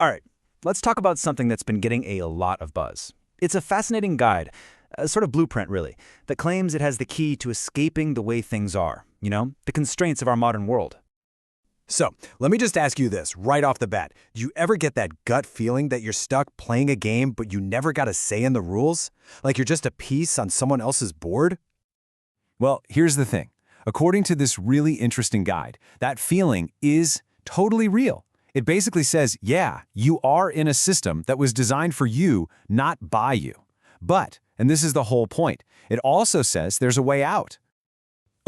All right, let's talk about something that's been getting a lot of buzz. It's a fascinating guide, a sort of blueprint, really, that claims it has the key to escaping the way things are, the constraints of our modern world. So, let me just ask you this right off the bat. Do you ever get that gut feeling that you're stuck playing a game but you never got a say in the rules? Like you're just a piece on someone else's board? Well, here's the thing. According to this really interesting guide, that feeling is totally real. It basically says, yeah, you are in a system that was designed for you, not by you. But, and this is the whole point, it also says there's a way out.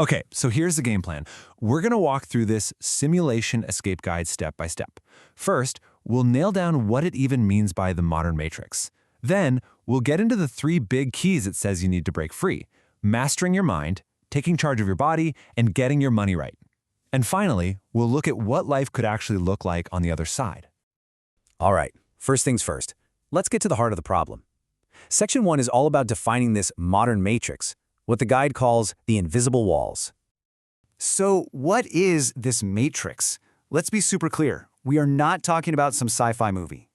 Okay, so here's the game plan. We're going to walk through this simulation escape guide step by step. First, we'll nail down what it even means by the modern matrix. Then, we'll get into the 3 big keys it says you need to break free: mastering your mind, taking charge of your body, and getting your money right. And finally, we'll look at what life could actually look like on the other side. All right, first things first. Let's get to the heart of the problem. Section 1 is all about defining this modern matrix, what the guide calls the invisible walls. So, what is this matrix? Let's be super clear. We are not talking about some sci-fi movie.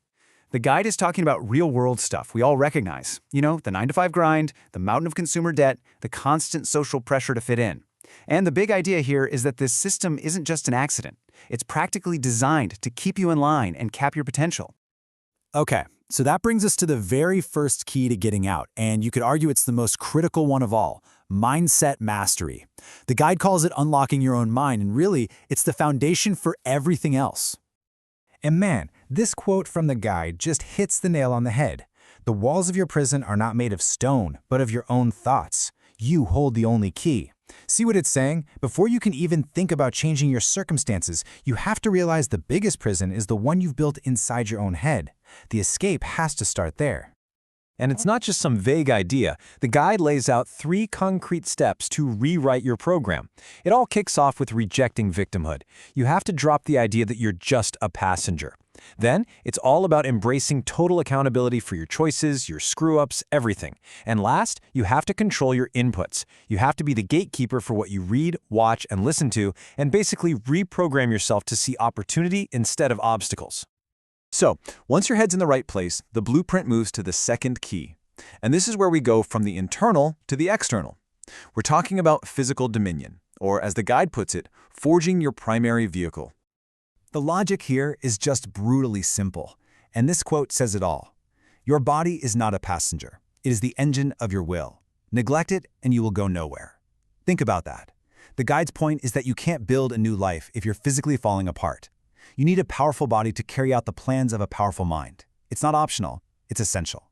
The guide is talking about real-world stuff we all recognize. The 9-to-5 grind, the mountain of consumer debt, the constant social pressure to fit in. And the big idea here is that this system isn't just an accident. It's practically designed to keep you in line and cap your potential. Okay, so that brings us to the very first key to getting out, and you could argue it's the most critical one of all: mindset mastery. The guide calls it unlocking your own mind, and really, it's the foundation for everything else. And man, this quote from the guide just hits the nail on the head. The walls of your prison are not made of stone, but of your own thoughts. You hold the only key. See what it's saying? Before you can even think about changing your circumstances, you have to realize the biggest prison is the one you've built inside your own head. The escape has to start there. And it's not just some vague idea. The guide lays out 3 concrete steps to rewrite your program. It all kicks off with rejecting victimhood. You have to drop the idea that you're just a passenger. Then, it's all about embracing total accountability for your choices, your screw-ups, everything. And last, you have to control your inputs. You have to be the gatekeeper for what you read, watch, and listen to, and basically reprogram yourself to see opportunity instead of obstacles. So, once your head's in the right place, the blueprint moves to the second key. And this is where we go from the internal to the external. We're talking about physical dominion, or as the guide puts it, forging your primary vehicle. The logic here is just brutally simple, and this quote says it all. Your body is not a passenger. It is the engine of your will. Neglect it, and you will go nowhere. Think about that. The guide's point is that you can't build a new life if you're physically falling apart. You need a powerful body to carry out the plans of a powerful mind. It's not optional, it's essential.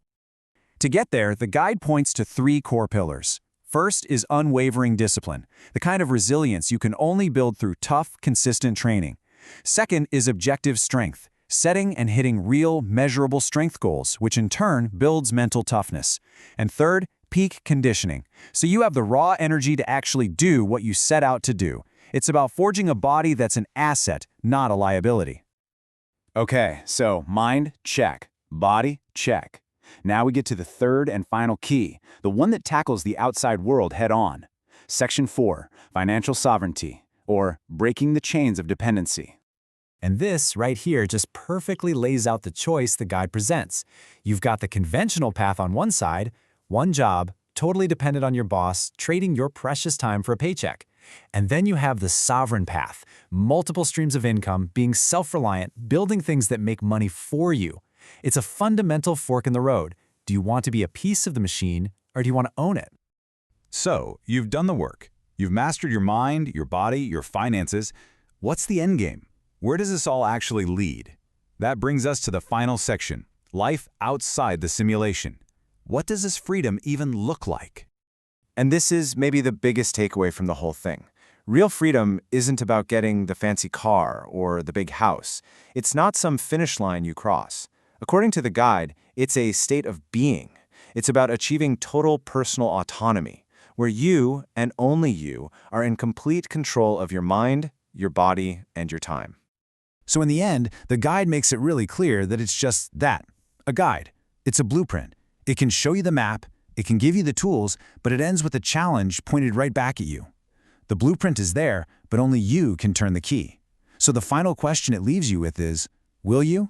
To get there, the guide points to 3 core pillars. First is unwavering discipline, the kind of resilience you can only build through tough, consistent training. Second is objective strength, setting and hitting real, measurable strength goals, which in turn builds mental toughness. And third, peak conditioning, so you have the raw energy to actually do what you set out to do. It's about forging a body that's an asset, not a liability. Okay, so mind, check. Body, check. Now we get to the third and final key, the one that tackles the outside world head-on. Section 4, financial sovereignty, or breaking the chains of dependency. And this right here just perfectly lays out the choice the guide presents. You've got the conventional path on one side, one job, totally dependent on your boss, trading your precious time for a paycheck. And then you have the sovereign path, multiple streams of income, being self-reliant, building things that make money for you. It's a fundamental fork in the road. Do you want to be a piece of the machine, or do you want to own it? So, you've done the work. You've mastered your mind, your body, your finances. What's the end game? Where does this all actually lead? That brings us to the final section, life outside the simulation. What does this freedom even look like? And this is maybe the biggest takeaway from the whole thing. Real freedom isn't about getting the fancy car or the big house. It's not some finish line you cross. According to the guide, it's a state of being. It's about achieving total personal autonomy, where you, and only you, are in complete control of your mind, your body, and your time. So in the end, the guide makes it really clear that it's just that, a guide. It's a blueprint. It can show you the map, it can give you the tools, but it ends with a challenge pointed right back at you. The blueprint is there, but only you can turn the key. So the final question it leaves you with is, will you?